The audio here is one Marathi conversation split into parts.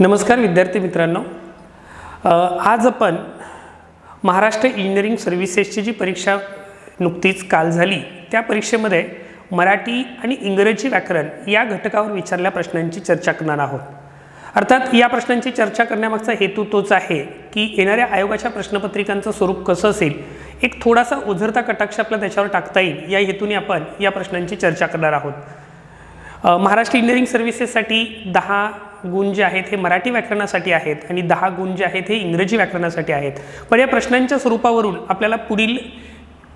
नमस्कार विद्यार्थी मित्रांनो, आज आपण महाराष्ट्र इंजिनिअरिंग सर्व्हिसेसची जी परीक्षा नुकतीच काल झाली त्या परीक्षेमध्ये मराठी आणि इंग्रजी व्याकरण या घटकावर विचारलेल्या प्रश्नांची चर्चा करणार आहोत। अर्थात या प्रश्नांची चर्चा करण्यामागचा हेतू तोच आहे की येणाऱ्या आयोगाच्या प्रश्नपत्रिकांचं स्वरूप कसं असेल, एक थोडासा ओझरता कटाक्ष आपला त्याच्यावर टाकता येईल या हेतूने आपण या प्रश्नांची चर्चा करणार आहोत। महाराष्ट्र इंजिनिअरिंग सर्व्हिसेससाठी 10 गुण जे आहेत हे मराठी व्याकरणासाठी आहेत आणि 10 गुण जे आहेत हे इंग्रजी व्याकरणासाठी आहेत। पण या प्रश्नांच्या स्वरूपावरून आपल्याला पुढील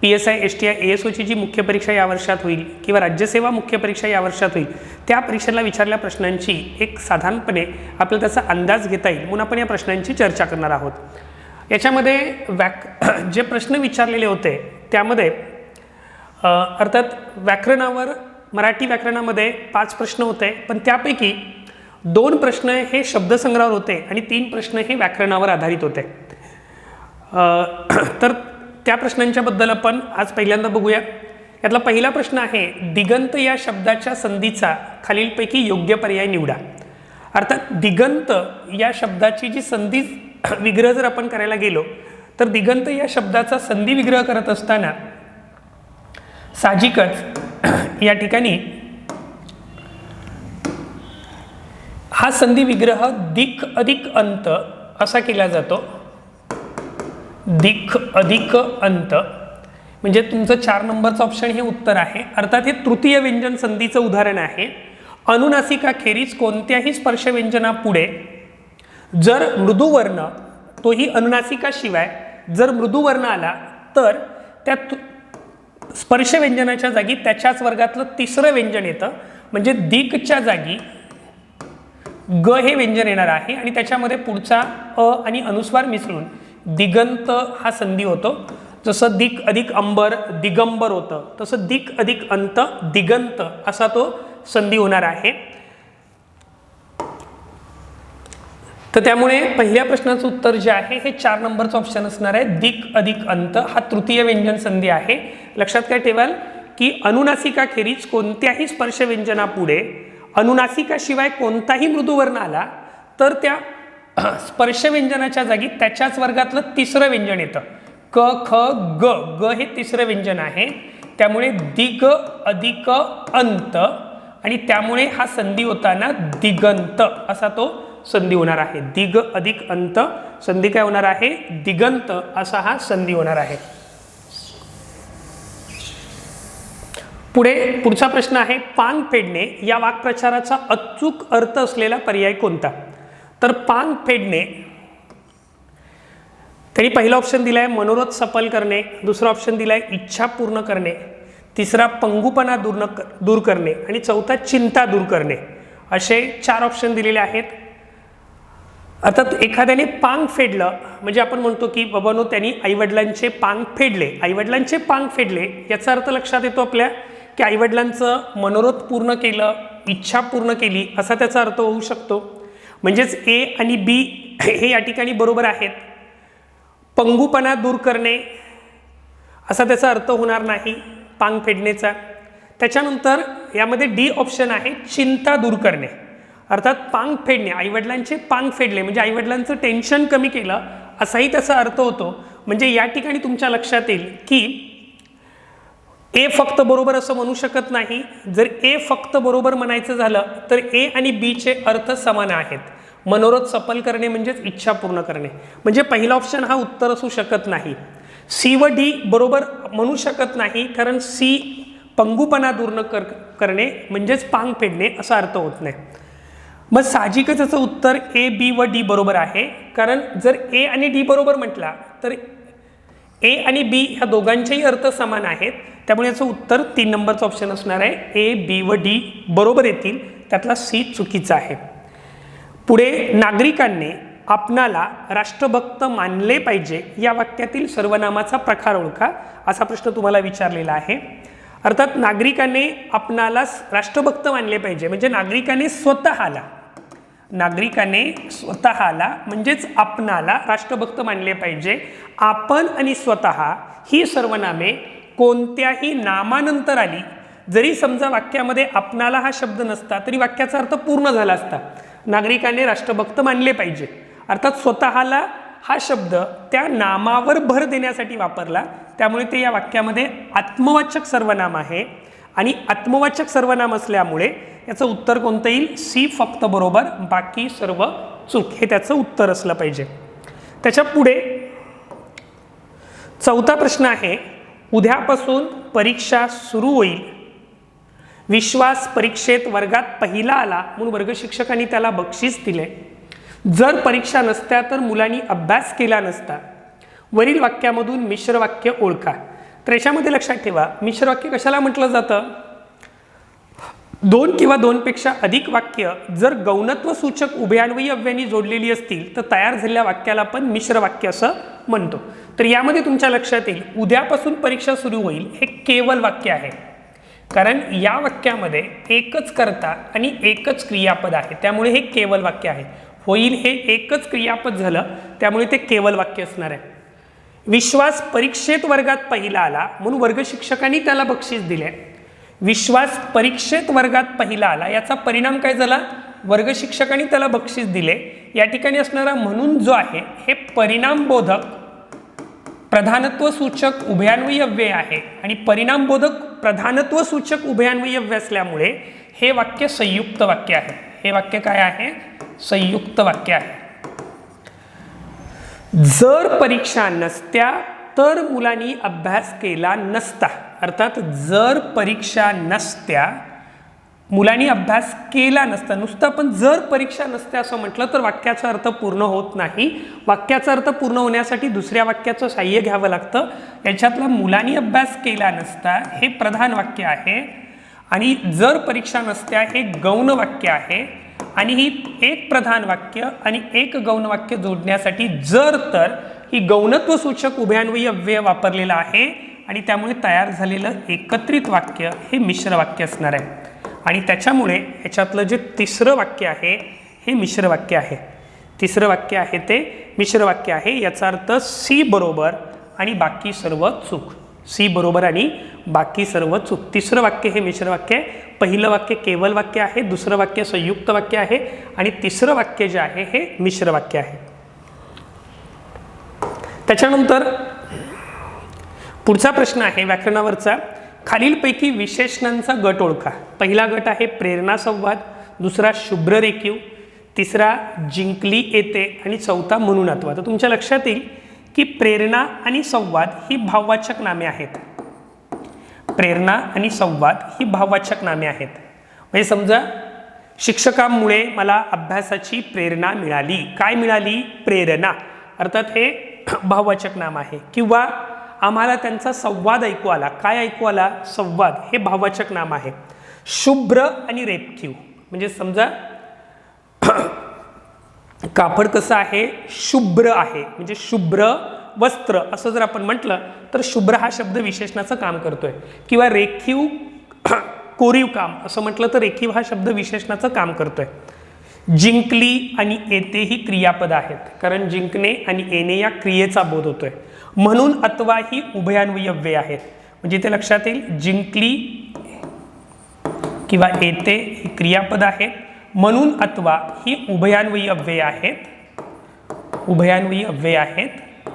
PSI STI ASOची जी मुख्य परीक्षा या वर्षात होईल किंवा राज्यसेवा मुख्य परीक्षा या वर्षात होईल त्या परीक्षेला विचारलेल्या प्रश्नांची एक साधारणपणे आपल्याला त्याचा अंदाज घेता येईल म्हणून आपण या प्रश्नांची चर्चा करणार आहोत। याच्यामध्ये जे प्रश्न विचारलेले होते त्यामध्ये अर्थात व्याकरणावर मराठी व्याकरणामध्ये 5 प्रश्न होते, पण त्यापैकी 2 प्रश्न हे शब्दसंग्रहावर होते आणि 3 प्रश्न हे व्याकरणावर आधारित होते। तर त्या प्रश्नांच्या बद्दल आपण आज पहिल्यांदा बघूया। यातला पहिला प्रश्न आहे, दिगंत या शब्दाच्या संधीचा खालीलपैकी योग्य पर्याय निवडा। अर्थात दिगंत या शब्दाची जी संधी विग्रह जर आपण करायला गेलो तर दिगंत या शब्दाचा संधी विग्रह करत असताना साहजिकच या ठिकाणी हा संधी विग्रह दिक अधिक अंत असा केला जातो। दिक अधिक अंत म्हणजे तुमचं 4 नंबरचं ऑप्शन हे उत्तर आहे। अर्थात हे तृतीय व्यंजन संधीचं उदाहरण आहे। अनुनासिकाखेरीज कोणत्याही स्पर्श व्यंजना पुढे जर मृदुवर्ण, तोही अनुनासिकाशिवाय जर मृदुवर्ण आला तर त्या स्पर्श व्यंजनाच्या जागी त्याच्याच वर्गातलं तिसरं व्यंजन येतं, म्हणजे दिकच्या जागी ग हे व्यंजन येणार आहे आणि त्याच्यामध्ये पुढचा अ आणि अनुस्वार मिसळून दिगंत हा संधी होतो। जसं दिक अधिक अंबर दिगंबर होतं तसं दिक अधिक अंत दिगंत असा तो संधी होणार आहे। तर त्यामुळे पहिल्या प्रश्नाचं उत्तर जे आहे हे 4 नंबरचं ऑप्शन असणार आहे। दिक अधिक अंत हा तृतीय व्यंजन संधी आहे। लक्षात काय ठेवाल की अनुनासिकाखेरीज कोणत्याही स्पर्श व्यंजना पुढे अनुनासिकाशिवाय कोणताही मृदुवर्ण आला तर त्या स्पर्श व्यंजनाच्या जागी त्याच्याच वर्गातलं तिसरं व्यंजन येतं। क ख ग, ग हे तिसरं व्यंजन आहे। त्यामुळे दिग अधिक अंत आणि त्यामुळे हा संधी होताना दिगंत असा तो संधी होणार आहे। दिग अधिक अंत संधी काय होणार आहे? दिगंत असा हा संधी होणार आहे। पुढचा प्रश्न आहे, पांग फेडणे या वाक्प्रचाराचा अचूक अर्थ असलेला पर्याय कोणता? तर पांग फेडणे त्यांनी पहिला ऑप्शन दिलाय मनोरथ सफल करणे, दुसरा ऑप्शन दिलाय इच्छा पूर्ण करणे, तिसरा पंगुपणा दूर करणे आणि चौथा चिंता दूर करणे, असे 4 ऑप्शन दिलेले आहेत। अर्थात एखाद्याने पांग फेडलं म्हणजे आपण म्हणतो की बाबांनो त्यांनी आईवडिलांचे पांग फेडले, आईवडिलांचे पांग फेडले याचा अर्थ लक्षात येतो आपल्या की आईवडिलांचं मनोरथ पूर्ण केलं, इच्छा पूर्ण केली असा त्याचा अर्थ होऊ शकतो। म्हणजेच ए आणि बी हे या ठिकाणी बरोबर आहेत। पंगुपणा दूर करणे असा त्याचा अर्थ होणार नाही पांग फेडणेचा। त्याच्यानंतर यामध्ये डी ऑप्शन आहे चिंता दूर करणे। अर्थात पांग फेडणे, आईवडिलांचे पांग फेडले म्हणजे आईवडिलांचं टेन्शन कमी केलं असाही त्याचा अर्थ होतो। म्हणजे या ठिकाणी तुमच्या लक्षात येईल की ए फक्त बरोबर असं म्हणू शकत नाही। जर ए फक्त बरोबर म्हणायचं झालं तर ए आणि बी चे अर्थ समान आहेत। मनोरथ सफल करणे म्हणजेच इच्छा पूर्ण करणे, म्हणजे पहिला ऑप्शन हा उत्तर असू शकत नाही। सी व डी बरोबर म्हणू शकत नाही कारण सी पंगुपणा दूर करणे म्हणजेच पांग फेडणे असा अर्थ होत नाही। मग साहजिकच याचं उत्तर ए बी व डी बरोबर आहे, कारण जर ए आणि डी बरोबर म्हटला तर ए आणि बी ह्या दोघांचेही अर्थ समान आहेत। त्यामुळे याचं उत्तर 3 नंबरचं ऑप्शन असणार आहे। ए बी व डी बरोबर येतील, त्यातला सी चुकीचा आहे। पुढे नागरिकांनी आपणाला राष्ट्रभक्त मानले पाहिजे या वाक्यातील सर्वनामाचा प्रकार ओळखा असा प्रश्न तुम्हाला विचारलेला आहे। अर्थात नागरिकांनी आपणाला राष्ट्रभक्त मानले पाहिजे म्हणजे नागरिकांनी स्वतःला म्हणजेच आपणाला राष्ट्रभक्त मानले पाहिजे। आपण आणि स्वतः ही सर्वनामे कोणत्याही नामानंतर आली जरी समजा वाक्यामध्ये आपणाला हा शब्द नसता तरी वाक्याचा अर्थ पूर्ण झाला असता। नागरिकांनी राष्ट्रभक्त मानले पाहिजे। अर्थात स्वतःला हा शब्द त्या नामावर भर देण्यासाठी वापरला, त्यामुळे ते या वाक्यामध्ये आत्मवाचक सर्वनाम आहे आणि आत्मवाचक सर्वनाम असल्यामुळे याचं उत्तर कोणतं येईल? सी फक्त बरोबर, बाकी सर्व चूक, हे त्याचं उत्तर असलं पाहिजे। त्याच्या पुढे चौथा प्रश्न आहे, उद्यापासून परीक्षा सुरू होईल, विश्वास परीक्षेत वर्गात पहिला आला म्हणून वर्ग शिक्षकांनी त्याला बक्षीस दिले, जर परीक्षा नसत्या तर मुलांनी अभ्यास केला नसता, वरील वाक्यामधून मिश्र वाक्य ओळखा। तर याच्यामध्ये लक्षात ठेवा, मिश्र वाक्य कशाला म्हटलं जातं? दोन किंवा दोनपेक्षा अधिक वाक्य जर गौणत्व सूचक उभयान्वयी अव्ययांनी जोडलेली असतील तर तयार झालेल्या वाक्याला आपण मिश्र वाक्य असं म्हणतो। तर यामध्ये तुमच्या लक्षात येईल, उद्यापासून परीक्षा सुरू होईल हे केवल वाक्य आहे, कारण या वाक्यामध्ये एकच कर्ता आणि एकच क्रियापद आहे, त्यामुळे हे केवल वाक्य आहे। होईल हे एकच क्रियापद झालं, त्यामुळे ते केवल वाक्य असणार आहे। विश्वास परीक्षेत वर्गात पहिला आला म्हणून वर्ग शिक्षकांनी त्याला बक्षीस दिले, विश्वास परीक्षेत वर्गात पहिला आला याचा परिणाम काय झाला? वर्ग शिक्षकांनी त्याला बक्षीस दिले। या ठिकाणी असणारा म्हणून जो आहे हे परिणामबोधक प्रधानत्व सूचक उभयान्वयी अव्यय आहे आणि परिणामबोधक प्रधानत्व सूचक उभयान्वयी अव्यय असल्यामुळे हे वाक्य संयुक्त वाक्य आहे। हे वाक्य काय आहे? संयुक्त वाक्य आहे। जर परीक्षा नसत्या तर मुलांनी अभ्यास केला नसता, अर्थात जर परीक्षा नसत्या मुलांनी अभ्यास केला नसता, नुसतं आपण जर परीक्षा नसत्या असं म्हटलं तर वाक्याचा अर्थ पूर्ण होत नाही। वाक्याचा अर्थ पूर्ण होण्यासाठी दुसऱ्या वाक्याचं साह्य घ्यावं लागतं। याच्यातला मुलांनी अभ्यास केला नसता हे प्रधान वाक्य आहे आणि जर परीक्षा नसत्या हे गौण वाक्य आहे आणि ही एक प्रधान वाक्य आणि एक गौण वाक्य जोडण्यासाठी जर तर ही गौणत्व सूचक उभयान्वयी अव्यय वापरलेला आहे आणि त्यामुळे तयार झालेलं एकत्रित वाक्य हे मिश्र वाक्य असणार आहे आणि त्याच्यामुळे याच्यातलं जे तिसरं वाक्य आहे हे मिश्र वाक्य आहे। तिसरं वाक्य आहे ते मिश्र वाक्य आहे, याचा अर्थ सी बरोबर आणि बाकी सर्व चूक। सी बरोबर आणि बाकी सर्व चूक। तिसरं वाक्य हे मिश्र वाक्य आहे, पहिलं वाक्य केवल वाक्य आहे, दुसरं वाक्य संयुक्त वाक्य आहे आणि तिसरं वाक्य जे आहे हे मिश्र वाक्य आहे। त्याच्यानंतर पुढचा प्रश्न आहे व्याकरणावरचा, खालीलपैकी विशेषणांचा गट ओळखा। पहिला गट आहे प्रेरणा संवाद, दुसरा शुभ्र रेखीव, तिसरा जिंकली येते आणि चौथा म्हणून अथवा। तर तुमच्या लक्षात येईल की प्रेरणा आणि संवाद ही भाववाचक नामे आहेत। प्रेरणा आणि संवाद ही भाववाचक नामे आहेत। म्हणजे समजा शिक्षकांमुळे मला अभ्यासाची प्रेरणा मिळाली, काय मिळाली? प्रेरणा, अर्थात हे भाववाचक नाम आहे। किंवा आम्हाला त्यांचा संवाद ऐकू आला, काय ऐकू आला? संवाद, हे भाववाचक नाम आहे। शुभ्र आणि रेखीव म्हणजे समजा कापड कसं आहे? शुभ्र आहे, म्हणजे शुभ्र वस्त्र असं जर आपण म्हटलं तर शुभ्र हा शब्द विशेषणाचं काम करतोय। किंवा रेखीव कोरीव काम असं म्हटलं तर रेखीव हा शब्द विशेषणाचं काम करतोय। जिंकली आणि येते ही क्रियापद आहेत, कारण जिंकणे आणि येणे या क्रियेचा बोध होतोय। म्हणून अथवा ही उभयान्वयी अव्यय आहेत, म्हणजे ते लक्षात येईल जिंकली किंवा येते ही क्रियापद आहेत, म्हणून अथवा ही उभयान्वयी अव्यय आहेत, उभयान्वयी अव्यय आहेत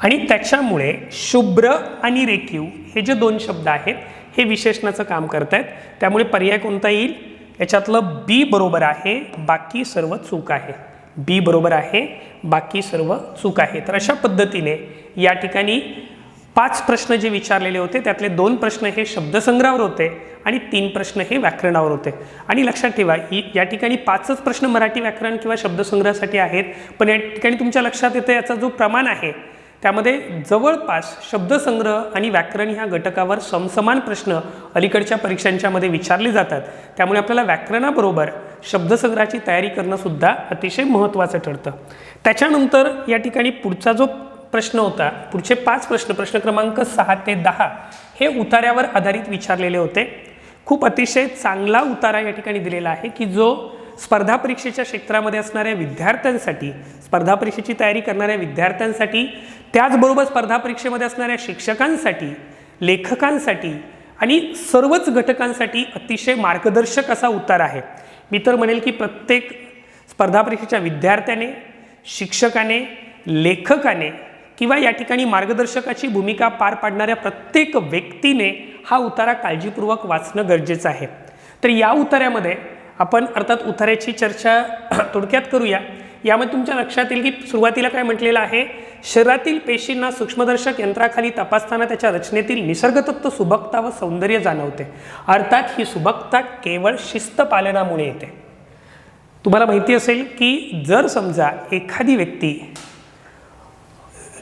आणि त्याच्यामुळे शुभ्र आणि रेखीव हे जे दोन शब्द आहेत हे विशेषणाचं काम करत आहेत। त्यामुळे पर्याय कोणता येईल? याच्यातलं बी बरोबर आहे, बाकी सर्व चूक आहे। बी बरोबर आहे, बाकी सर्व चूक आहे। तर अशा पद्धतीने या ठिकाणी 5 प्रश्न जे विचारलेले होते त्यातले 2 प्रश्न हे शब्दसंग्रहावर होते आणि 3 प्रश्न हे व्याकरणावर होते। आणि लक्षात ठेवा या ठिकाणी 5च प्रश्न मराठी व्याकरण किंवा शब्दसंग्रहासाठी आहेत, पण या ठिकाणी तुमच्या लक्षात येतं याचा जो प्रमाण आहे त्यामध्ये जवळपास शब्दसंग्रह आणि व्याकरण ह्या घटकावर समसमान प्रश्न अलीकडच्या परीक्षांच्या मध्ये विचारले जातात। त्यामुळे आपल्याला व्याकरणाबरोबर शब्दसंग्रहाची तयारी करणं सुद्धा अतिशय महत्त्वाचं ठरतं। त्याच्यानंतर या ठिकाणी पुढचा जो प्रश्न होता, पुढचे 5 प्रश्न, प्रश्न क्रमांक 6 ते 10 हे उतार्यावर आधारित विचारलेले होते। खूप अतिशय चांगला उतारा या ठिकाणी दिलेला आहे की जो स्पर्धा परीक्षेच्या क्षेत्रामध्ये असणाऱ्या विद्यार्थ्यांसाठी, स्पर्धा परीक्षेची तयारी करणाऱ्या विद्यार्थ्यांसाठी, त्याचबरोबर स्पर्धा परीक्षेमध्ये असणाऱ्या शिक्षकांसाठी, लेखकांसाठी आणि सर्वच घटकांसाठी अतिशय मार्गदर्शक असा उतारा आहे। मी तर म्हणेल की प्रत्येक स्पर्धा परीक्षेच्या विद्यार्थ्याने, शिक्षकाने, लेखकाने किंवा या ठिकाणी मार्गदर्शकाची भूमिका पार पाडणाऱ्या प्रत्येक व्यक्तीने हा उतारा काळजीपूर्वक वाचणं गरजेचं आहे. तर या उतार्यामध्ये आपण अर्थात उतार्याची चर्चा थोडक्यात करूया. यामध्ये तुमच्या लक्षात येईल की सुरुवातीला काय म्हटलेलं आहे, शरीरातील पेशींना सूक्ष्मदर्शक यंत्राखाली तपासताना त्याच्या रचनेतील निसर्गदत्त सुबकता व सौंदर्य जाणवते. अर्थात ही सुबकता केवळ शिस्त पालनामुळे येते. तुम्हाला माहिती असेल की जर समजा एखादी व्यक्ती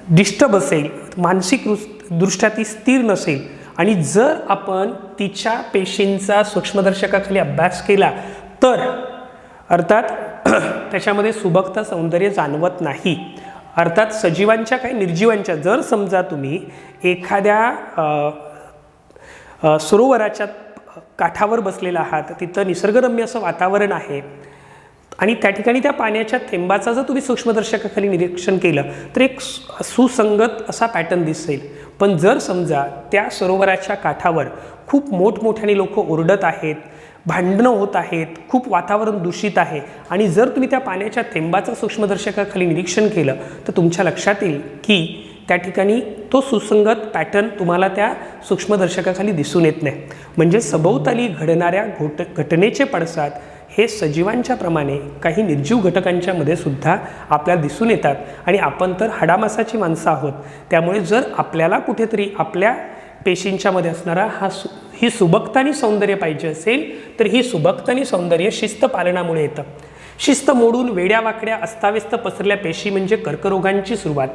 डिस्टर्ब असेल, मानसिक दृष्ट्या ती स्थिर नसेल आणि जर आपण तिच्या पेशींचा सूक्ष्मदर्शकाखाली अभ्यास केला तर अर्थात त्याच्यामध्ये सुबकता सौंदर्य जाणवत नाही. अर्थात सजीवांच्या काही निर्जीवांच्या, जर समजा तुम्ही एखाद्या सरोवराच्या काठावर बसलेला आहात, तिथं निसर्गरम्य असं वातावरण आहे आणि त्या ठिकाणी त्या पाण्याच्या थेंबाचा जर तुम्ही सूक्ष्मदर्शकाखाली निरीक्षण केलं तर एक सुसंगत असा पॅटर्न दिसेल. पण जर समजा त्या सरोवराच्या काठावर खूप मोठमोठ्याने लोक ओरडत आहेत, भांडणं होत आहेत, खूप वातावरण दूषित आहे आणि जर तुम्ही त्या पाण्याच्या थेंबाचं सूक्ष्मदर्शकाखाली निरीक्षण केलं तर तुमच्या लक्षात येईल की त्या ठिकाणी तो सुसंगत पॅटर्न तुम्हाला त्या सूक्ष्मदर्शकाखाली दिसून येत नाही. म्हणजे सभोवताली घडणाऱ्या घटनेचे पडसाद हे सजीवांच्या प्रमाणे काही निर्जीव घटकांच्या मध्ये सुद्धा आपल्याला दिसून येतात आणि आपण तर हाडामासाची माणसं आहोत. त्यामुळे जर आपल्याला कुठेतरी आपल्या पेशींच्या मध्ये असणारा ही सुबकता आणि सौंदर्य पाहिजे असेल तर ही सुबकता आणि सौंदर्य शिस्त पालनामुळे येतं. शिस्त मोडून वेड्या वाकड्या अस्ताव्यस्त पसरलेल्या पेशी म्हणजे कर्करोगांची सुरुवात.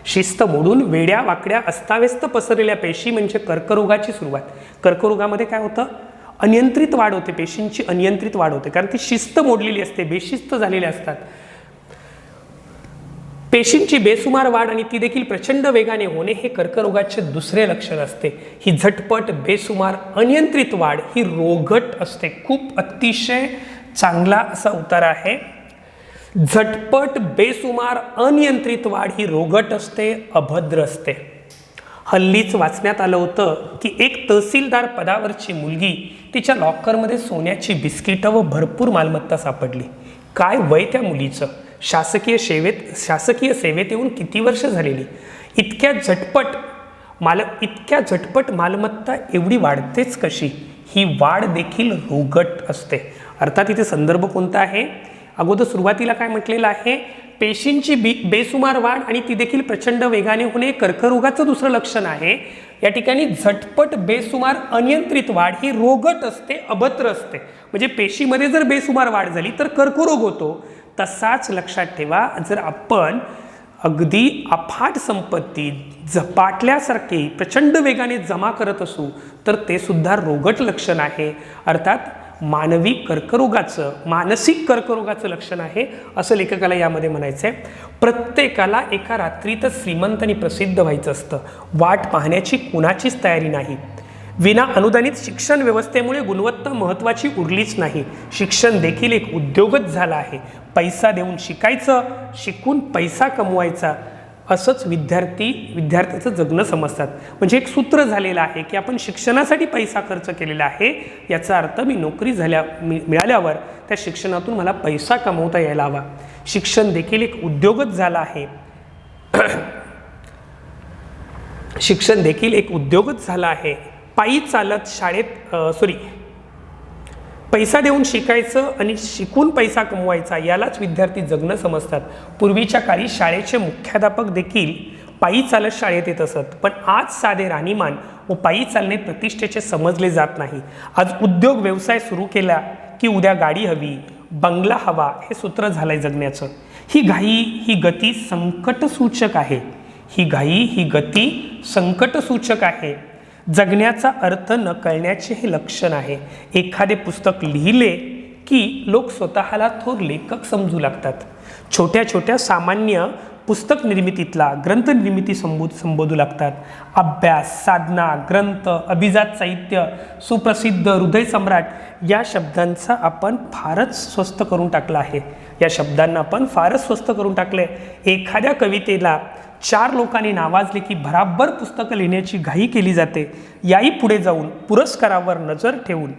शिस्त मोडून वेड्या वाकड्या अस्ताव्यस्त पसरलेल्या पेशी म्हणजे कर्करोगाची सुरुवात. कर्करोगामध्ये काय होतं, अनियंत्रित वाढ होते, पेशींची अनियंत्रित वाढ होते, कारण ती शिस्त मोडलेली असते, बेशिस्त झालेल्या असतात. पेशींची बेसुमार वाढ आणि ती देखील प्रचंड वेगाने होणे हे कर्करोगाचे दुसरे लक्षण असते. ही झटपट, बेसुमार, अनियंत्रित वाढ ही रोगट असते. खूप अतिशय चांगला असा उतारा आहे. झटपट, बेसुमार, अनियंत्रित वाढ ही रोगट असते, अभद्र असते. हल्लीच वाचण्यात आलं होतं की एक तहसीलदार पदावरची मुलगी तिच्या लॉकरमध्ये सोन्याची बिस्किटं व भरपूर मालमत्ता सापडली. काय वय त्या मुलीचं, शासकीय सेवेत येऊन किती वर्ष झालेली, इतक्या झटपट मालमत्ता एवढी वाढतेच कशी. ही वाढ देखील रोगट असते. अर्थात इथे संदर्भ कोणता आहे, अगोदर सुरुवातीला काय म्हटलेलं आहे, पेशींची बेसुमार वाढ आणि ती देखील प्रचंड वेगाने होणे कर्करोगाचं दुसरं लक्षण आहे. या ठिकाणी झटपट, बेसुमार, अनियंत्रित वाढ ही रोगट असते, अभद्र असते. म्हणजे पेशीमध्ये जर बेसुमार वाढ झाली तर कर्करोग होतो. तसाच लक्षात ठेवा, जर आपण अगदी अफाट संपत्ती झपाटल्यासारखी प्रचंड वेगाने जमा करत असू तर ते सुद्धा रोगट लक्षण आहे. अर्थात मानवी कर्करोगाचं, मानसिक कर्करोगाचं लक्षण आहे असं लेखकाला यामध्ये म्हणायचं आहे. प्रत्येकाला एका रात्रीतच श्रीमंत आणि प्रसिद्ध व्हायचं असतं. वाट पाहण्याची कुणाचीच तयारी नाही. विना अनुदानित शिक्षण व्यवस्थेमुळे गुणवत्ता महत्त्वाची उरलीच नाही. शिक्षण देखील एक उद्योगच झाला आहे. पैसा देऊन शिकायचं, शिकून पैसा कमवायचा, असंच विद्यार्थ्याचं जगणं समजतात. म्हणजे एक सूत्र झालेलं आहे की आपण शिक्षणासाठी पैसा खर्च केलेला आहे, याचा अर्थ मी नोकरी मिळाल्यावर त्या शिक्षणातून मला पैसा कमवता यायला हवा. शिक्षण देखील एक उद्योगच झाला आहे. शिक्षण देखील एक उद्योगच झाला आहे. पायी चालत शाळेत पैसा देऊन शिकायचं आणि शिकून पैसा कमवायचा, यालाच विद्यार्थी जगणं समजतात. पूर्वीच्या काळी शाळेचे मुख्याध्यापक देखील पायी चालत शाळेत येत असत. पण आज साधे राहणीमान व पायी चालणे प्रतिष्ठेचे समजले जात नाही. आज उद्योग व्यवसाय सुरू केला की उद्या गाडी हवी, बंगला हवा, हे सूत्र झालंय जगण्याचं. ही घाई, ही गती संकटसूचक आहे. ही घाई, ही गती संकटसूचक आहे. जगण्याचा अर्थ न कळण्याचे हे लक्षण आहे. एखादे पुस्तक लिहिले की लोक स्वतःला थोर लेखक समजू लागतात. छोट्या छोट्या सामान्य पुस्तक निर्मितीतला ग्रंथ निर्मिती संबोधू लागतात. अभ्यास, साधना, ग्रंथ, अभिजात साहित्य, सुप्रसिद्ध, हृदय सम्राट या शब्दांचा आपण फारच स्वस्त करून टाकला आहे. या शब्दांना आपण फारच स्वस्त करून टाकले. एखाद्या कवितेला 4 लोकांनी नावाजले की भराभर पुस्तकं लिहिण्याची घाई केली जाते. याही पुढे जाऊन पुरस्कारावर नजर ठेवून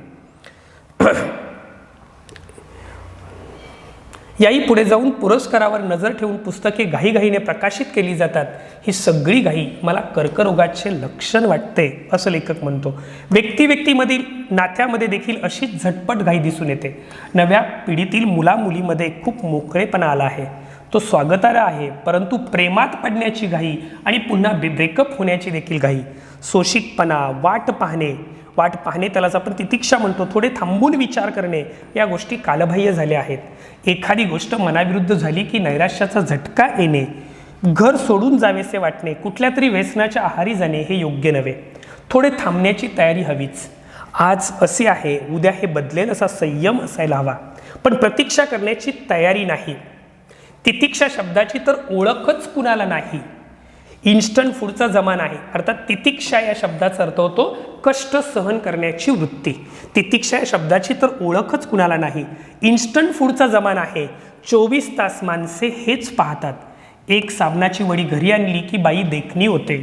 याही पुढे जाऊन पुरस्कारावर नजर ठेवून पुस्तके घाईघाईने प्रकाशित केली जातात. ही सगळी घाई मला कर्करोगाचे लक्षण वाटते असं लेखक म्हणतो. व्यक्तिमधील नात्यामध्ये देखील अशीच झटपट घाई दिसून येते. नव्या पिढीतील मुलामुलीमध्ये खूप मोकळेपणा आला आहे. तो स्वागतार्ह आहे, परंतु प्रेमात पडण्याची घाई आणि पुन्हा ब्रेकअप होण्याची देखील घाई, सोशिकपणा, वाट पाहणे त्यालाच आपण तितिक्षा म्हणतो, थोडे थांबून विचार करणे, या गोष्टी कालबाह्य झाल्या आहेत. एखादी गोष्ट मनाविरुद्ध झाली की नैराश्याचा झटका येणे, घर सोडून जावेसे वाटणे, कुठल्या तरी व्यसनाच्या आहारी जाणे हे योग्य नव्हे. थोडे थांबण्याची तयारी हवीच. आज असे आहे, उद्या हे बदलेल असा संयम असायला हवा, पण प्रतीक्षा करण्याची तयारी नाही. तितिक्षा शब्दाची तर ओळखच कुणाला नाही. इन्स्टंट फूडचा जमाना आहे. अर्थात तितिक्षा या शब्दाचा अर्थ होतो कष्ट सहन करण्याची वृत्ती. तितिक्षा या शब्दाची तर ओळखच कुणाला नाही. इन्स्टंट फूडचा जमाना आहे. 24 तास माणसे हेच पाहतात. एक साबणाची वडी घरी आणली की बाई देखणी होते.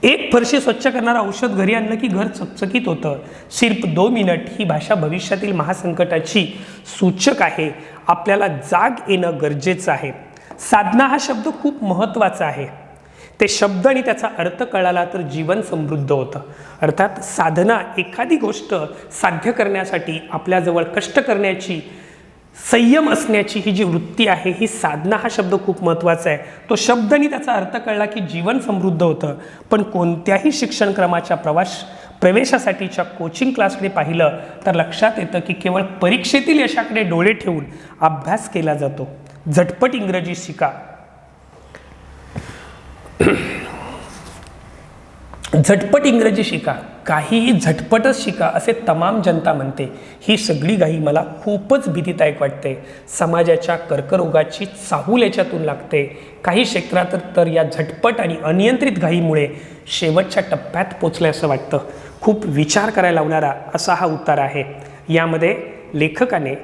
एक फरशी स्वच्छ करणारं औषध घरी आणलं की घर चकचकीत होतं. सिर्फ 2 मिनिट ही भाषा भविष्यातील महासंकटाची सूचक आहे. आपल्याला जाग येणं गरजेचं आहे. साधना हा शब्द खूप महत्त्वाचा आहे. ते शब्द आणि त्याचा अर्थ कळाला तर जीवन समृद्ध होतं. अर्थात साधना, एखादी गोष्ट साध्य करण्यासाठी आपल्याजवळ कष्ट करण्याची, संयम असण्याची ही जी वृत्ती आहे, ही साधना हा शब्द खूप महत्त्वाचा आहे. तो शब्द आणि त्याचा अर्थ कळला की जीवन समृद्ध होतं. पण कोणत्याही शिक्षणक्रमाच्या प्रवेशासाठीच्या कोचिंग क्लासकडे पाहिलं तर लक्षात येतं की केवळ परीक्षेतील यशाकडे डोळे ठेवून अभ्यास केला जातो. झटपट इंग्रजी शिका, झटपट इंग्रजी शिका, काहीही झटपटच शिका असे तमाम जनता म्हणते. ही सगळी घाई मला खूपच भीतीदायक वाटते. समाजाच्या कर्करोगाची चाहूल याच्यातून लागते. काही क्षेत्रात तर या झटपट आणि अनियंत्रित घाईमुळे शेवटच्या टप्प्यात पोचले असं वाटतं. खूप विचार करायला लावणारा असा हा उतार आहे. यामध्ये लेखकाने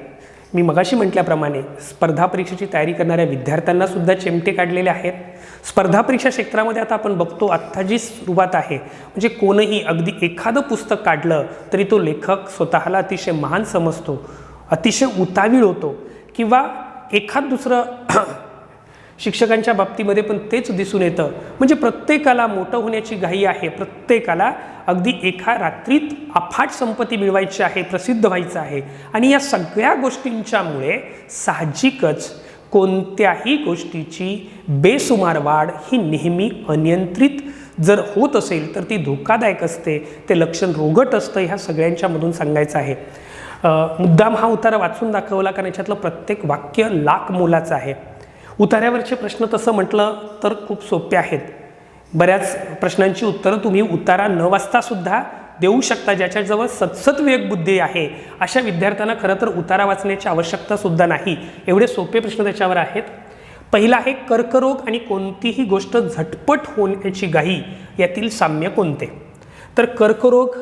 मी मगाशी म्हटल्याप्रमाणे स्पर्धा परीक्षेची तयारी करणाऱ्या विद्यार्थ्यांना सुद्धा चिमटे काढलेले आहेत. स्पर्धा परीक्षा क्षेत्रामध्ये आता आपण बघतो, आत्ता जी सुरुवात आहे, म्हणजे कोणीही अगदी एखादं पुस्तक काढलं तरी तो लेखक स्वतःला अतिशय महान समजतो, अतिशय उतावीळ होतो, किंवा एखाद दुसरं शिक्षकांच्या बाबतीमध्ये पण तेच दिसून येतं. म्हणजे प्रत्येकाला मोठं होण्याची घाई आहे. प्रत्येकाला अगदी एका रात्रीत अफाट संपत्ती मिळवायची आहे, प्रसिद्ध व्हायचं आहे. आणि या सगळ्या गोष्टींच्यामुळे साहजिकच कोणत्याही गोष्टीची बेसुमार वाढ ही नेहमी अनियंत्रित जर होत असेल तर ती धोकादायक असते. ते लक्षण रोगट असतं. ह्या सगळ्यांच्यामधून सांगायचं आहे. मुद्दाम हा उतारा वाचून दाखवला कारण याच्यातलं प्रत्येक वाक्य लाख मोलाचं आहे. उतार्यावरचे प्रश्न तसं म्हटलं तर खूप सोपे आहेत. बऱ्याच प्रश्नांची उत्तरं तुम्ही उतारा न वाचता सुद्धा देऊ शकता. ज्याच्याजवळ सतसत विवेकबुद्धी आहे अशा विद्यार्थ्यांना खरं तर उतारा वाचण्याची आवश्यकता सुद्धा नाही. एवढे सोपे प्रश्न त्याच्यावर आहेत. पहिला आहे, कर्करोग आणि कोणतीही गोष्ट झटपट होण्याची घाई यातील साम्य कोणते? तर कर्करोग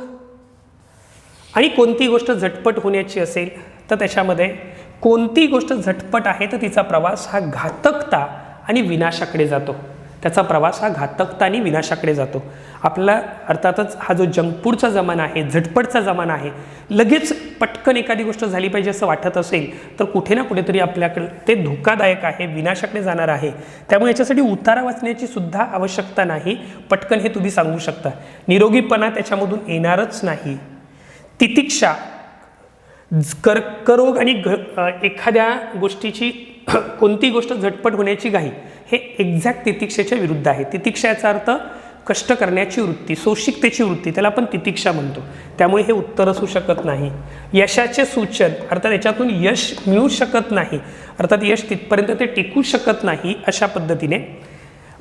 आणि कोणती गोष्ट झटपट होण्याची असेल तर त्याच्यामध्ये कोणती गोष्ट झटपट आहे तर तिचा प्रवास हा घातकता आणि विनाशाकडे जातो. त्याचा प्रवास हा घातकता आणि विनाशाकडे जातो. आपल्याला अर्थातच हा जो जंक फूडचा जमाना आहे, झटपटचा जमाना आहे, लगेच पटकन एखादी गोष्ट झाली पाहिजे असं वाटत असेल तर कुठे ना कुठेतरी आपल्याकडे ते धोकादायक आहे, विनाशाकडे जाणार आहे. त्यामुळे याच्यासाठी उतारा वाचण्याची सुद्धा आवश्यकता नाही. पटकन हे तुम्ही सांगू शकता. निरोगीपणा त्याच्यामधून येणारच नाही. तितिक्षा, कर्करोग आणि एखाद्या गोष्टीची कोणती गोष्ट झटपट होण्याची घाई हे एक्झॅक्ट तितिक्षेच्या विरुद्ध आहे. तितिक्षा याचा अर्थ कष्ट करण्याची वृत्ती, सोशिकतेची वृत्ती, त्याला आपण तितिक्षा म्हणतो. त्यामुळे हे उत्तर असू शकत नाही. यशाचे सूचन, अर्थात याच्यातून यश मिळू शकत नाही, अर्थात यश तिथपर्यंत ते टिकू शकत नाही अशा पद्धतीने.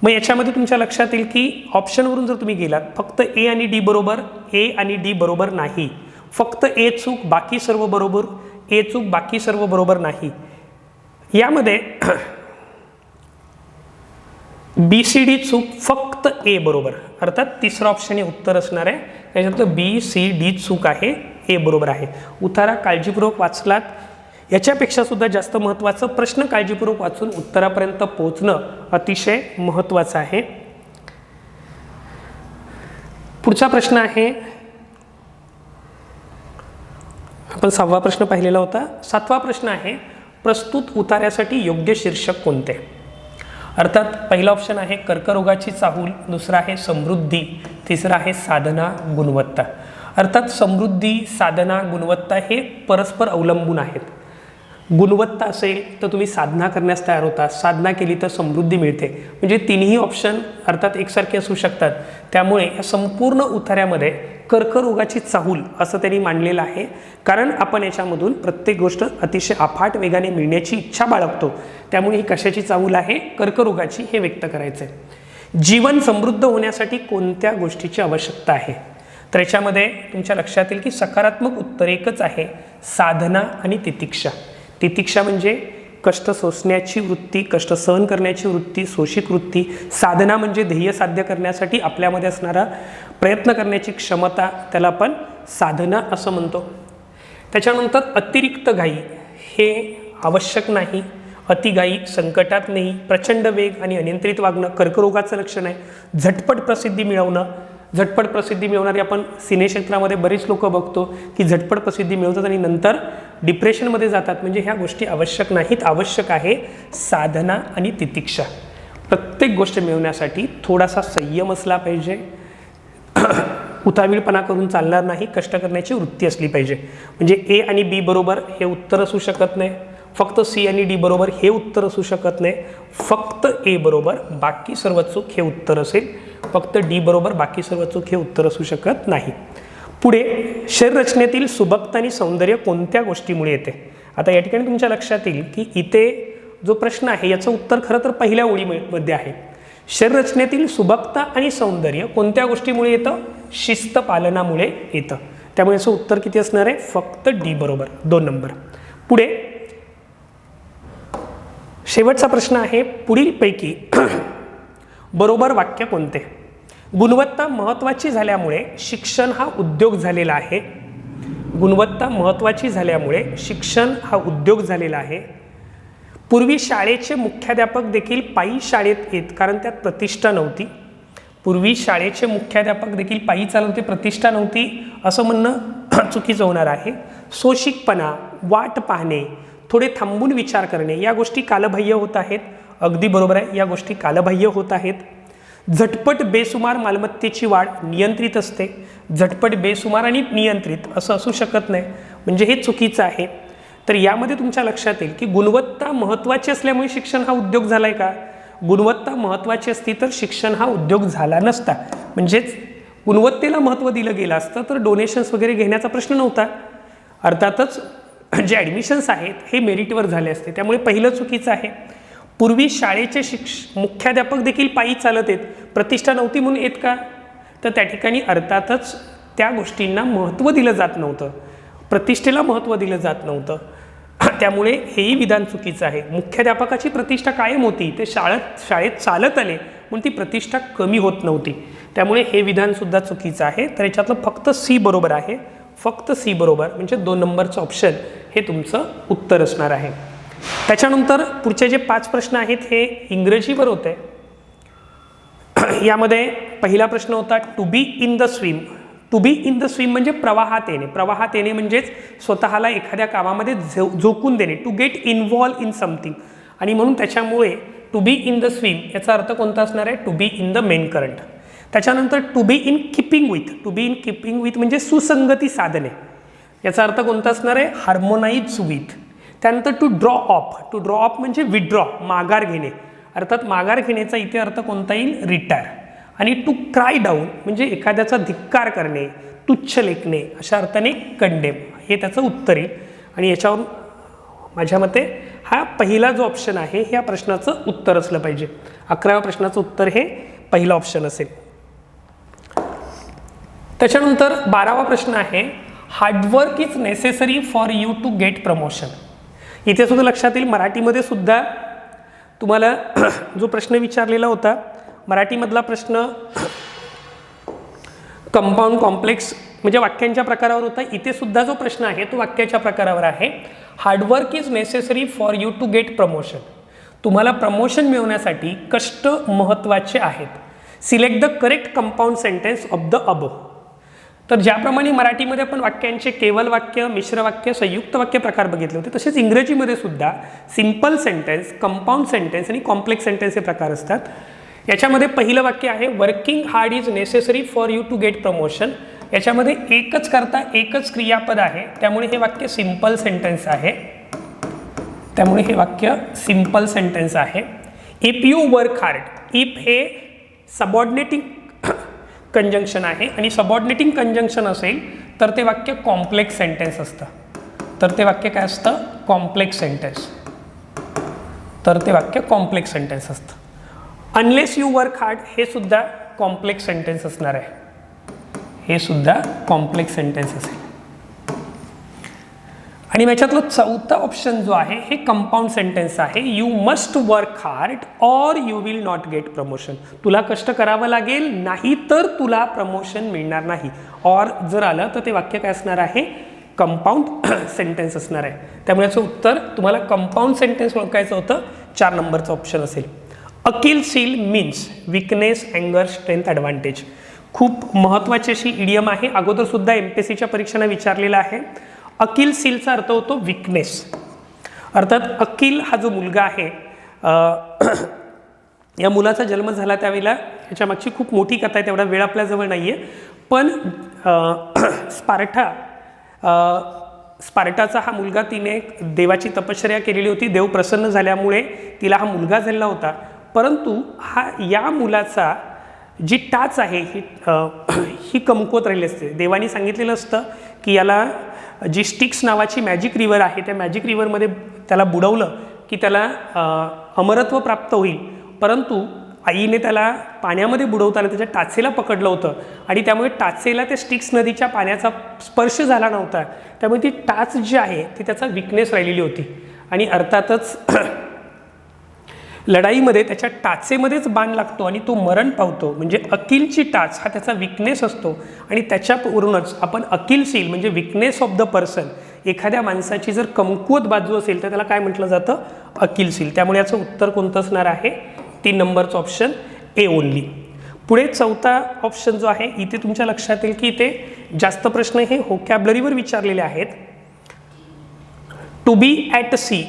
मग याच्यामध्ये तुमच्या लक्षात येईल की ऑप्शनवरून जर तुम्ही गेलात फक्त ए आणि डी बरोबर, ए आणि डी बरोबर नाही, फक्त ए चूक बाकी सर्व बरोबर, ए चूक बाकी सर्व बरोबर नाही. यामध्ये बी सी डी चूक, फक्त ए बरोबर, अर्थात तिसरा ऑप्शन हे उत्तर असणार आहे. त्याच्यातलं बी सी डी चूक आहे, ए बरोबर आहे. उतारा काळजीपूर्वक वाचलात. याच्यापेक्षा सुद्धा जास्त महत्त्वाचं, प्रश्न काळजीपूर्वक वाचून उत्तरापर्यंत पोहोचणं अतिशय महत्त्वाचं आहे. पुढचा प्रश्न आहे, आपण 6वा प्रश्न पाहिलेला होता. 7वा प्रश्न आहे, प्रस्तुत उतार्यासाठी योग्य शीर्षक कोणते? अर्थात पहिला ऑप्शन आहे कर्करोगाची चाहूल, दुसरा आहे समृद्धी, तिसरा आहे साधना गुणवत्ता. अर्थात समृद्धी, साधना, गुणवत्ता हे परस्पर अवलंबून आहेत. गुणवत्ता असेल तर तुम्ही साधना करण्यास तयार होता, साधना केली तर समृद्धी मिळते. म्हणजे तिन्ही ऑप्शन अर्थात एकसारखे असू शकतात. त्यामुळे या संपूर्ण उतार्यामध्ये कर्करोगाची चाहूल असं त्यांनी मांडलेलं आहे, कारण आपण याच्यामधून प्रत्येक गोष्ट अतिशय अफाट वेगाने मिळण्याची इच्छा बाळगतो. त्यामुळे ही कशाची चाहूल आहे? कर्करोगाची, हे व्यक्त करायचं आहे. जीवन समृद्ध होण्यासाठी कोणत्या गोष्टीची आवश्यकता आहे? तर याच्यामध्ये तुमच्या लक्षात येईल की सकारात्मक उत्तर एकच आहे, साधना आणि तितिक्षा. तितिक्षा म्हणजे कष्ट सोसण्याची वृत्ती, कष्ट सहन करण्याची वृत्ती, सोशिक वृत्ती. साधना म्हणजे ध्येय साध्य करण्यासाठी आपल्यामध्ये असणारा प्रयत्न करण्याची क्षमता, त्याला आपण साधना असं म्हणतो. त्याच्यानंतर अतिरिक्त घाई हे आवश्यक नाही. अतिघाई संकटात नाही. प्रचंड वेग आणि अनियंत्रित वागणं कर्करोगाचं लक्षण आहे. झटपट प्रसिद्धी मिळवणं, झटपट प्रसिद्धी मिळवणारी आपण सिने क्षेत्रामध्ये बरीच लोक बघतो की झटपट प्रसिद्धी मिळवतात आणि नंतर डिप्रेशनमध्ये जातात. म्हणजे ह्या गोष्टी आवश्यक नाहीत. आवश्यक आहे साधना आणि तितिक्षा. प्रत्येक गोष्ट मिळवण्यासाठी थोडासा संयम असला पाहिजे. उतावीळपणा करून चालणार नाही. कष्ट करण्याची वृत्ती असली पाहिजे. म्हणजे ए आणि बी बरोबर हे उत्तर असू शकत नाही. फक्त सी आणि डी बरोबर हे उत्तर असू शकत नाही. फक्त ए बरोबर बाकी सर्व चूक हे उत्तर असेल. फक्त डी बरोबर बाकी सर्व चूक हे उत्तर असू शकत नाही. पुढे शरीररचनेतील सुबकता आणि सौंदर्य कोणत्या गोष्टीमुळे येते? आता या ठिकाणी तुमच्या लक्षात येईल की इथे जो प्रश्न आहे याचं उत्तर खरं तर पहिल्या ओळीमध्ये आहे. शरीररचनेतील सुबकता आणि सौंदर्य कोणत्या गोष्टीमुळे येतं? शिस्त पालनामुळे येतं. त्यामुळे याचं उत्तर किती असणार आहे? फक्त डी बरोबर, 2 नंबर. पुढे शेवटचा प्रश्न आहे, पुढीलपैकी बरोबर वाक्य कोणते? गुणवत्ता महत्त्वाची झाल्यामुळे शिक्षण हा उद्योग झालेला आहे. गुणवत्ता महत्त्वाची झाल्यामुळे शिक्षण हा उद्योग झालेला आहे. पूर्वी शाळेचे मुख्याध्यापक देखील पायी शाळेत येत कारण त्यात प्रतिष्ठा नव्हती. पूर्वी शाळेचे मुख्याध्यापक देखील पायी चालत होते, प्रतिष्ठा नव्हती असं म्हणणं चुकीचं होणार आहे. सोशिकपणा, वाट पाहणे, थोडे थांबून विचार करणे या गोष्टी कालबाह्य होत आहेत. अगदी बरोबर आहे, या गोष्टी कालबाह्य होत आहेत. झटपट बेसुमार मालमत्तेची वाढ नियंत्रित असते. झटपट बेसुमार आणि नियंत्रित असं असू शकत नाही, म्हणजे हे चुकीचं आहे. तर यामध्ये तुमच्या लक्षात येईल की गुणवत्ता महत्त्वाची असल्यामुळे शिक्षण हा उद्योग झाला आहे का? गुणवत्ता महत्त्वाची असती तर शिक्षण हा उद्योग झाला नसता. म्हणजेच गुणवत्तेला महत्त्व दिलं गेलं असतं तर डोनेशन्स वगैरे घेण्याचा प्रश्न नव्हता. अर्थातच जे ॲडमिशन्स आहेत हे मेरिटवर झाले असते. त्यामुळे पहिलं चुकीचं आहे. पूर्वी शाळेचे मुख्याध्यापक देखील पायी चालत येत, प्रतिष्ठा नव्हती म्हणून येत का? तर त्या ठिकाणी अर्थातच त्या गोष्टींना महत्त्व दिलं जात नव्हतं, प्रतिष्ठेला महत्त्व दिलं जात नव्हतं. त्यामुळे हेही विधान चुकीचं आहे. मुख्याध्यापकाची प्रतिष्ठा कायम होती, ते शाळेत चालत आले म्हणून ती प्रतिष्ठा कमी होत नव्हती. त्यामुळे हे विधानसुद्धा चुकीचं आहे. तर याच्यातलं फक्त सी बरोबर आहे. फक्त सी बरोबर, म्हणजे 2 नंबरचं ऑप्शन हे तुमचं उत्तर असणार आहे. त्याच्यानंतर पुढचे जे 5 प्रश्न आहेत हे इंग्रजीवर होते. यामध्ये पहिला प्रश्न होता to be in the swim. To be in the swim म्हणजे प्रवाहात येणे. प्रवाहात येणे म्हणजेच स्वतःला एखाद्या कामामध्ये झोकून देणे, to get involved in something. आणि म्हणून त्याच्यामुळे to be in the swim याचा अर्थ कोणता असणार आहे? To be in the main current. त्याच्यानंतर to be in keeping with. To be in keeping with म्हणजे सुसंगती साधणे. याचा अर्थ कोणता असणार आहे? Harmonise with. त्यानंतर to draw off. To draw off म्हणजे विड्रॉ, माघार घेणे. अर्थात माघार घेण्याचा इथे अर्थ कोणता येईल? रिटायर. आणि टू क्राय डाऊन म्हणजे एखाद्याचा धिक्कार करणे, तुच्छ लेखणे, अशा अर्थाने कंडेम, हे त्याचं उत्तर येईल. आणि याच्यावरून माझ्या मते हा पहिला जो ऑप्शन आहे ह्या प्रश्नाचं उत्तर असलं पाहिजे. 11व्या प्रश्नाचं उत्तर हे पहिलं ऑप्शन असेल. त्याच्यानंतर 12वा प्रश्न आहे, hard work is necessary for you to get promotion. इथे सुद्धा लक्षात येईल मराठीमध्ये सुद्धा तुम्हाला जो प्रश्न विचारलेला होता, मराठीमधला प्रश्न कंपाऊंड कॉम्प्लेक्स म्हणजे वाक्यांच्या प्रकारावर होता. इथे सुद्धा जो प्रश्न आहे तो वाक्याच्या प्रकारावर आहे. Hard work is necessary for you to get promotion. तुम्हाला प्रमोशन मिळवण्यासाठी कष्ट महत्त्वाचे आहेत. Select the correct compound sentence of the above. तर ज्याप्रमाणे मराठीमध्ये आपण वाक्यांचे केवल वाक्य, मिश्र वाक्य, संयुक्त वाक्य प्रकार बघितले होते, तसेच इंग्रजीमध्ये सुद्धा सिंपल सेंटेन्स, कंपाऊंड सेंटेन्स आणि कॉम्प्लेक्स सेंटेन्स हे प्रकार असतात. याच्यामध्ये पहिलं वाक्य आहे working hard is necessary for you to get promotion. याच्यामध्ये एकच करता एकच क्रियापद आहे, त्यामुळे हे वाक्य सिंपल सेंटेन्स आहे. त्यामुळे हे वाक्य सिंपल सेंटेन्स आहे. If you work hard, if हे सबऑर्डिनेटिंग कंजंक्शन आहे आणि सबऑर्डिनेटिंग कंजंक्शन असेल तर ते वाक्य कॉम्प्लेक्स सेंटेन्स असतं. तर ते वाक्य काय असतं? Complex sentence. तर ते वाक्य कॉम्प्लेक्स सेंटेन्स असतं. अनलेस यू वर्क हार्ड हे सुद्धा कॉम्प्लेक्स सेंटेन्स असणार आहे. हे सुद्धा कॉम्प्लेक्स सेंटेन्स असेल. आणि याच्यातलं चौथा ऑप्शन जो आहे हे कंपाऊंड सेंटेन्स आहे. You must work hard or you will not gate promotion. तुला कष्ट करावं लागेल, नाही तर तुला प्रमोशन मिळणार नाही. ऑर जर आलं तर ते वाक्य काय असणार आहे? कंपाऊंड सेंटेन्स असणार आहे. त्यामुळे याचं उत्तर तुम्हाला कंपाऊंड सेंटेन्स ओळखायचं होतं, 4 नंबरचं ऑप्शन असेल. Akil seal means weakness, अँगर, strength, advantage. खूप महत्त्वाची अशी इडियम आहे. अगोदर सुद्धा MPSCच्या परीक्षांना विचारलेला आहे. अकिल सीलचा अर्थ होतो विकनेस. अर्थात अकिल हा जो मुलगा आहे, या मुलाचा जन्म झाला त्यावेळेला याच्या मागची खूप मोठी कथा आहे, तेवढा वेळ आपल्याजवळ नाही आहे. पण स्पार्टाचा हा मुलगा, तिने देवाची तपश्चर्या केलेली होती. देव प्रसन्न झाल्यामुळे तिला हा मुलगा झालेला होता. परंतु या मुलाचा जी टाच आहे ही कमकुवत राहिली असते. देवानी सांगितलेलं असतं की याला जी स्टिक्स नावाची मॅजिक रिव्हर आहे, त्या मॅजिक रिव्हरमध्ये त्याला बुडवलं की त्याला अमरत्व प्राप्त होईल. परंतु आईने त्याला पाण्यामध्ये बुडवताना त्याच्या टाचेला पकडलं होतं आणि त्यामुळे टाचेला त्या स्टिक्स नदीच्या पाण्याचा स्पर्श झाला नव्हता. त्यामुळे ती टाच जी आहे ती त्याचा विकनेस राहिलेली होती. आणि अर्थातच लढाईमध्ये त्याच्या टाचेमध्येच बाण लागतो आणि तो मरण पावतो. म्हणजे अकिलची टाच हा त्याचा विकनेस असतो आणि त्याच्यावरूनच आपण अकिल सील म्हणजे विकनेस ऑफ द पर्सन, एखाद्या माणसाची जर कमकुवत बाजू असेल तर त्याला काय म्हटलं जातं? अकिल सील. त्यामुळे याचं उत्तर कोणतं असणार आहे? 3 नंबरचं ऑप्शन ए ओनली. पुढे चौथा ऑप्शन जो आहे, इथे तुमच्या लक्षात येईल की इथे जास्त प्रश्न हे व्होकॅब्लरीवर विचारलेले आहेत. To be at sea,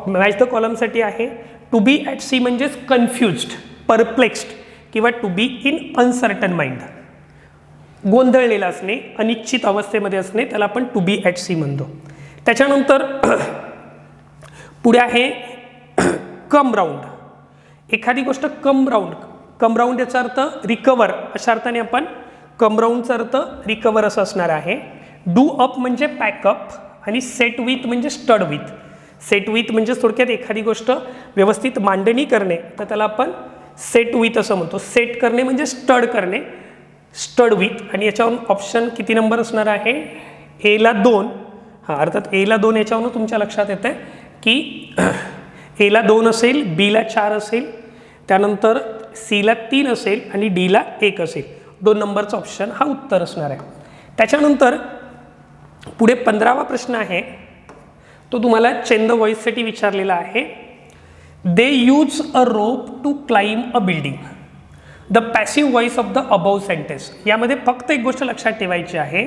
match the कॉलमसाठी आहे. टू बी ॲट सी म्हणजेच कन्फ्युज्ड, परप्लेक्स्ड किंवा to be in uncertain mind. गोंधळलेला असणे, अनिश्चित अवस्थेमध्ये असणे, त्याला आपण टू बी ॲट सी म्हणतो. त्याच्यानंतर पुढे आहे कम राऊंड. एखादी गोष्ट कम राऊंड याचा अर्थ रिकवर, अशा अर्थाने आपण कम राऊंडचा अर्थ रिकवर असं असणार आहे. डू अप म्हणजे पॅकअप आणि सेट विथ म्हणजे स्टड विथ. सेट विथ म्हणजे थोडक्यात एखादी गोष्ट व्यवस्थित मांडणी करणे, तर त्याला आपण सेट विथ असं म्हणतो. सेट करणे म्हणजे स्टड करणे, स्टड विथ. आणि याच्यावरून ऑप्शन किती नंबर असणार आहे? एला 2. अर्थात एला 2 याच्यावरून तुमच्या लक्षात येतं की एला 2 असेल, बीला 4 असेल, त्यानंतर सीला 3 असेल आणि डीला 1 असेल. 2 नंबरचा ऑप्शन हा उत्तर असणार आहे. त्याच्यानंतर पुढे 15वा प्रश्न आहे, तो तुम्हाला चेंज द व्हॉइससाठी विचारलेला आहे. They use a rope to climb a building. The passive voice of the above sentence. यामध्ये फक्त एक गोष्ट लक्षात ठेवायची आहे,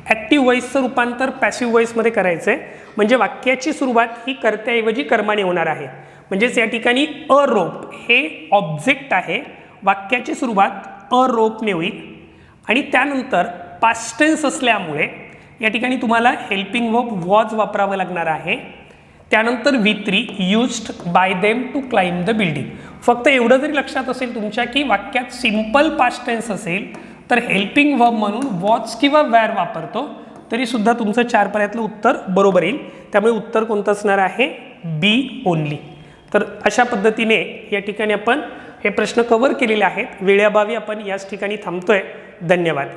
ॲक्टिव्ह व्हॉइसचं रूपांतर पॅसिव्ह व्हॉइसमध्ये करायचं आहे. म्हणजे वाक्याची सुरुवात ही कर्त्याऐवजी कर्माने होणार आहे. म्हणजेच या ठिकाणी अ रोप हे ऑब्जेक्ट आहे, वाक्याची सुरुवात अ रोपने होईल आणि त्यानंतर पास्ट टेन्स असल्यामुळे या ठिकाणी तुम्हाला हेल्पिंग वर्ब वॉज वापरावं लागणार आहे. त्यानंतर V3 used by them to climb the building. फक्त एवढं जरी लक्षात असेल तुमच्या की वाक्यात सिंपल पास्ट टेन्स असेल तर हेल्पिंग वर्ब म्हणून वॉज किंवा वॅर वापरतो, तरी सुद्धा तुमचं 4 पर्यायातलं उत्तर बरोबर येईल. त्यामुळे उत्तर कोणतं असणार आहे? बी ओनली. तर अशा पद्धतीने या ठिकाणी आपण हे प्रश्न कव्हर केलेले आहेत. वेळेअभावी आपण याच ठिकाणी थांबतोय. धन्यवाद.